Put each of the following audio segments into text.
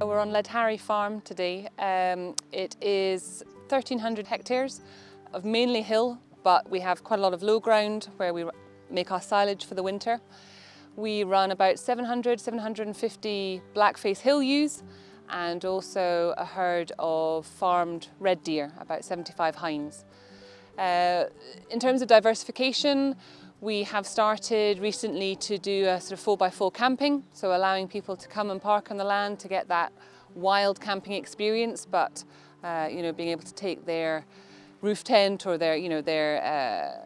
We're on Ledcharrie farm today. It is 1,300 hectares of mainly hill, but we have quite a lot of low ground where we make our silage for the winter. We run about 750 blackface hill ewes and also a herd of farmed red deer, about 75 hinds. In terms of diversification, we have started recently to do a sort of 4x4 camping, so allowing people to come and park on the land to get that wild camping experience, but being able to take their roof tent or their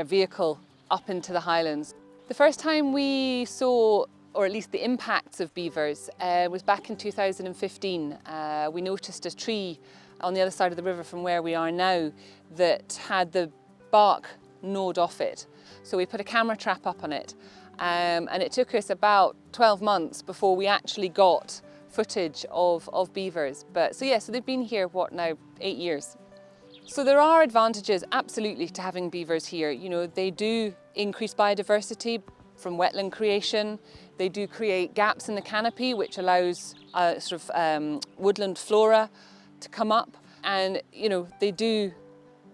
vehicle up into the highlands. The first time we saw, or at least the impacts of beavers, was back in 2015. We noticed a tree on the other side of the river from where we are now that had the bark gnawed off it. So we put a camera trap up on it, and it took us about 12 months before we actually got footage of beavers. So they've been here, now, 8 years. So there are advantages, absolutely, to having beavers here. They do increase biodiversity from wetland creation. They do create gaps in the canopy, which allows woodland flora to come up. And, they do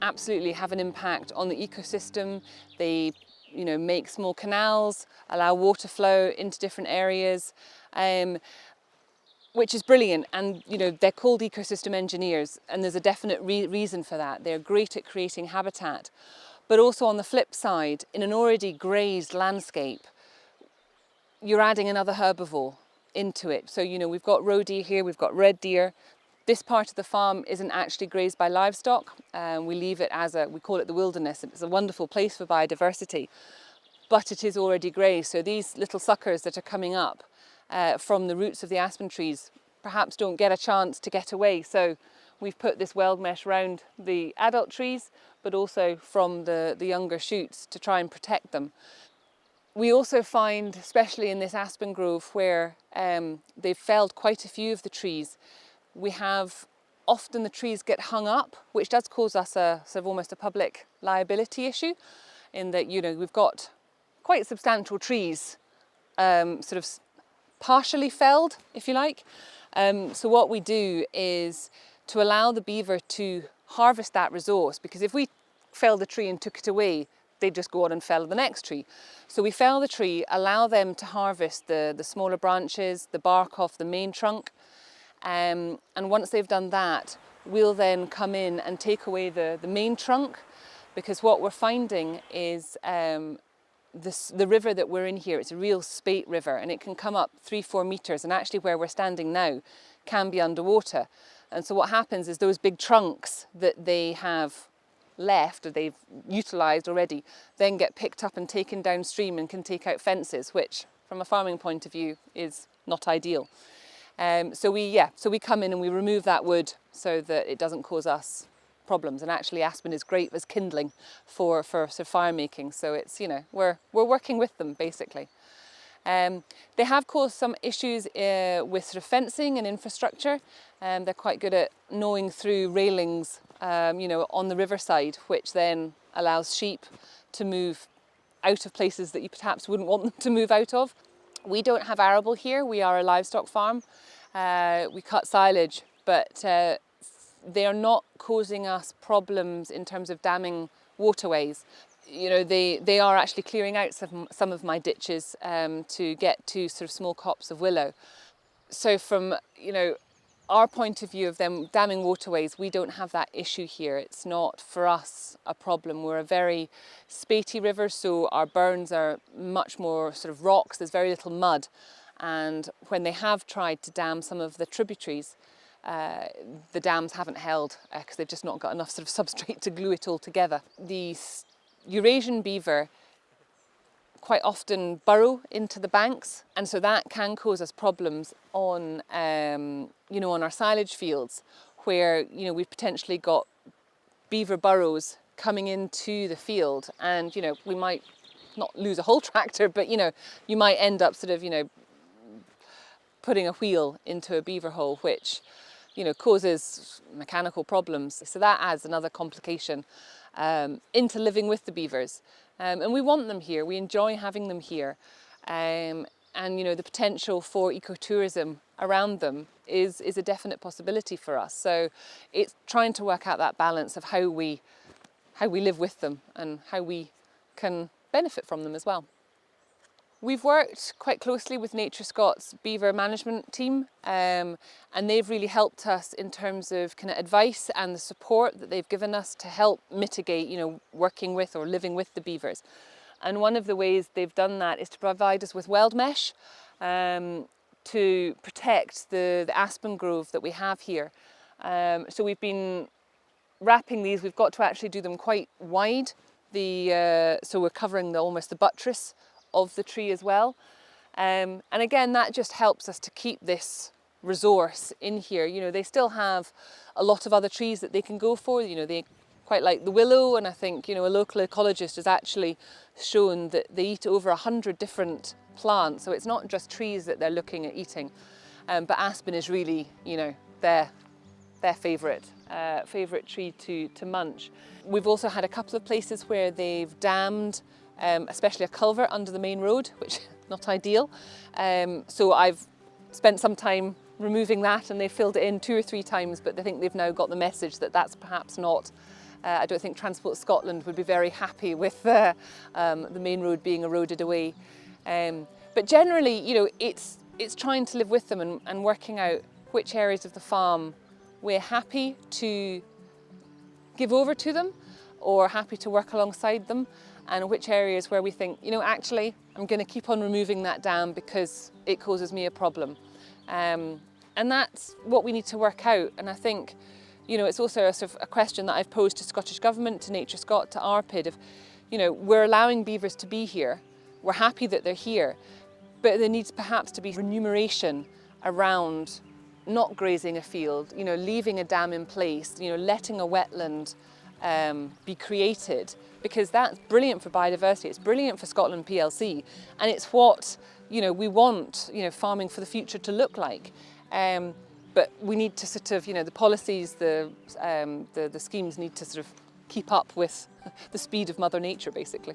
absolutely have an impact on the ecosystem. They, make small canals, allow water flow into different areas, which is brilliant. And, they're called ecosystem engineers, and there's a definite reason for that. They're great at creating habitat. But also on the flip side, in an already grazed landscape, you're adding another herbivore into it. So, we've got roe deer here, we've got red deer. This part of the farm isn't actually grazed by livestock. We leave it we call it the wilderness. It's a wonderful place for biodiversity, but it is already grazed. So these little suckers that are coming up from the roots of the aspen trees perhaps don't get a chance to get away. So we've put this weld mesh around the adult trees, but also from the younger shoots to try and protect them. We also find, especially in this aspen grove where they've felled quite a few of the trees, often the trees get hung up, which does cause us almost a public liability issue, in that we've got quite substantial trees partially felled, if you like. So what we do is to allow the beaver to harvest that resource, because if we felled the tree and took it away, they'd just go on and fell the next tree. So we fell the tree, allow them to harvest the smaller branches, the bark off the main trunk. And once they've done that, we'll then come in and take away the main trunk, because what we're finding is the river that we're in here, it's a real spate river, and it can come up 3-4 meters, and actually where we're standing now can be underwater. And so what happens is those big trunks that they have left, or they've utilised already, then get picked up and taken downstream and can take out fences, which from a farming point of view is not ideal. So we come in and we remove that wood so that it doesn't cause us problems. And actually aspen is great as kindling for fire making. So it's, we're working with them basically. They have caused some issues with fencing and infrastructure. They're quite good at gnawing through railings, on the riverside, which then allows sheep to move out of places that you perhaps wouldn't want them to move out of. We don't have arable here. We are a livestock farm. We cut silage, but they are not causing us problems in terms of damming waterways. They are actually clearing out some of my ditches to get to small copse of willow. So from our point of view of them damming waterways, we don't have that issue here. It's not for us a problem. We're a very spatey river, so our burns are much more rocks. There's very little mud, and when they have tried to dam some of the tributaries, the dams haven't held because they've just not got enough substrate to glue it all together. The Eurasian beaver quite often burrow into the banks, and so that can cause us problems on on our silage fields, where we've potentially got beaver burrows coming into the field, and we might not lose a whole tractor, but you might end up putting a wheel into a beaver hole, which causes mechanical problems. So that adds another complication into living with the beavers. And we want them here, we enjoy having them here. And and the potential for ecotourism around them is a definite possibility for us. So it's trying to work out that balance of how we live with them and how we can benefit from them as well. We've worked quite closely with Nature Scott's beaver management team, and they've really helped us in terms of kind of advice and the support that they've given us to help mitigate, working with or living with the beavers. And one of the ways they've done that is to provide us with weld mesh to protect the aspen grove that we have here. So we've been wrapping these. We've got to actually do them quite wide. So we're covering almost the buttress of the tree as well. And again, that just helps us to keep this resource in here. They still have a lot of other trees that they can go for. They quite like the willow, and I think, a local ecologist has actually shown that they eat over 100 different plants. So it's not just trees that they're looking at eating. But aspen is really, their favourite tree to munch. We've also had a couple of places where they've dammed especially a culvert under the main road, which is not ideal. So I've spent some time removing that, and they've filled it in 2 or 3 times, but I think they've now got the message that that's perhaps not, I don't think Transport Scotland would be very happy with the main road being eroded away. But generally, it's trying to live with them and working out which areas of the farm we're happy to give over to them or happy to work alongside them, and which areas where we think, actually, I'm going to keep on removing that dam because it causes me a problem. And that's what we need to work out. And I think, it's also a sort of a question that I've posed to Scottish Government, to Nature Scott, to RPID, of, we're allowing beavers to be here, we're happy that they're here, but there needs perhaps to be remuneration around not grazing a field, leaving a dam in place, letting a wetland be created, because that's brilliant for biodiversity, it's brilliant for Scotland PLC, and it's what we want farming for the future to look like. But we need to sort of the policies, the schemes need to sort of keep up with the speed of Mother Nature, basically.